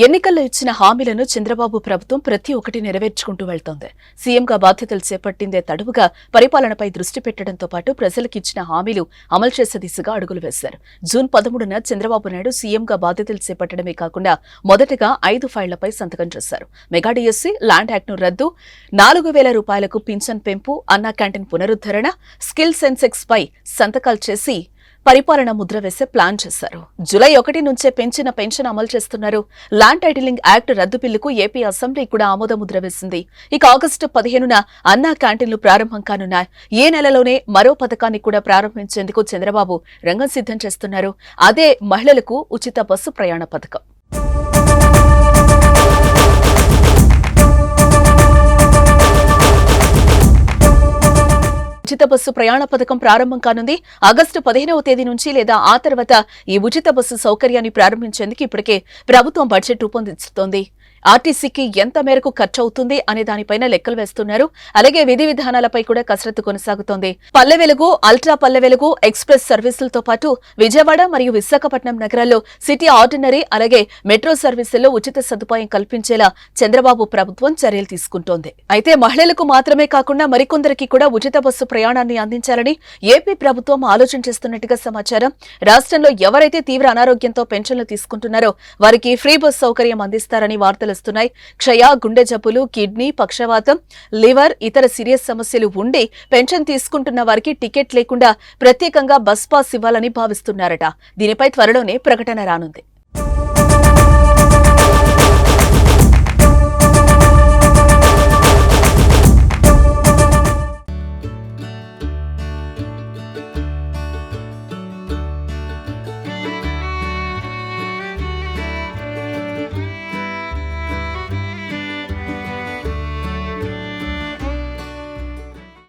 ఎన్నికల్లో ఇచ్చిన హామీలను చంద్రబాబు ప్రభుత్వం ప్రతి ఒక్కటి నెరవేర్చుకుంటూ వెళ్తోంది. సీఎంగా బాధ్యతలు చేపట్టిందే తడువుగా పరిపాలనపై దృష్టి పెట్టడంతో పాటు ప్రజలకు ఇచ్చిన హామీలు అమలు చేసే దిశగా అడుగులు వేశారు. జూన్ 13న చంద్రబాబు నాయుడు సీఎంగా బాధ్యతలు చేపట్టడమే కాకుండా మొదటగా 5 ఫైళ్లపై సంతకం చేశారు. మెగా డిఎస్సీ, ల్యాండ్ యాక్ట్ను రద్దు, 4,000 రూపాయలకు పింఛన్ పెంపు, అన్నా క్యాంటీన్ పునరుద్ధరణ, స్కిల్ సెన్సెక్స్ పై సంతకాలు చేసి పరిపాలన ముద్ర వేసే ప్లాన్ చేశారు. జూలై 1 నుంచే పెంచిన పెన్షన్ అమలు చేస్తున్నారు. ల్యాండ్ టైటిలింగ్ యాక్ట్ రద్దు బిల్లుకు ఏపీ అసెంబ్లీ కూడా ఆమోద ముద్ర వేసింది. ఇక ఆగస్టు 15న అన్నా క్యాంటీన్లు ప్రారంభం కానున్నాయి. ఈ నెలలోనే మరో పథకాన్ని కూడా ప్రారంభించేందుకు చంద్రబాబు రంగం సిద్ధం చేస్తున్నారు. అదే మహిళలకు ఉచిత బస్సు ప్రయాణ పథకం. ఉచిత బస్సు ప్రయాణ పథకం ప్రారంభం కానుంది. ఆగస్టు 15వ తేదీ నుంచి లేదా ఆ తర్వాత ఈ ఉచిత బస్సు సౌకర్యాన్ని ప్రారంభించేందుకు ఇప్పటికే ప్రభుత్వం బడ్జెట్ రూపొందిస్తోంది. ఆర్టీసీకి ఎంత మేరకు ఖర్చు అవుతుంది అనే దానిపైన లెక్కలు వేస్తున్నారు. అలాగే విధి విధానాలపై కూడా కసరత్తు కొనసాగుతోంది. పల్లె వెలుగు, అల్ట్రా పల్లె వెలుగు ఎక్స్ప్రెస్ సర్వీసులతో పాటు విజయవాడ మరియు విశాఖపట్నం నగరాల్లో సిటీ ఆర్డినరీ అలాగే మెట్రో సర్వీసుల్లో ఉచిత సదుపాయం కల్పించేలా చంద్రబాబు ప్రభుత్వం చర్యలు తీసుకుంటోంది. అయితే మహిళలకు మాత్రమే కాకుండా మరికొందరికి కూడా ఉచిత బస్సు ప్రయాణాన్ని అందించాలని ఏపీ ప్రభుత్వం ఆలోచన చేస్తున్నట్టుగా సమాచారం. రాష్ట్రంలో ఎవరైతే తీవ్ర అనారోగ్యంతో పెన్షన్లు తీసుకుంటున్నారో వారికి ఫ్రీ బస్ సౌకర్యం అందిస్తారని వార్తలు వస్తున్నాయి. క్షయ, గుండె జబ్బులు, కిడ్నీ, పక్షవాతం, లివర్, ఇతర సీరియస్ సమస్యలు ఉండి పెన్షన్ తీసుకుంటున్న వారికి టికెట్ లేకుండా ప్రత్యేకంగా బస్ పాస్ ఇవ్వాలని భావిస్తున్నారట. దీనిపై త్వరలోనే ప్రకటన రానుంది.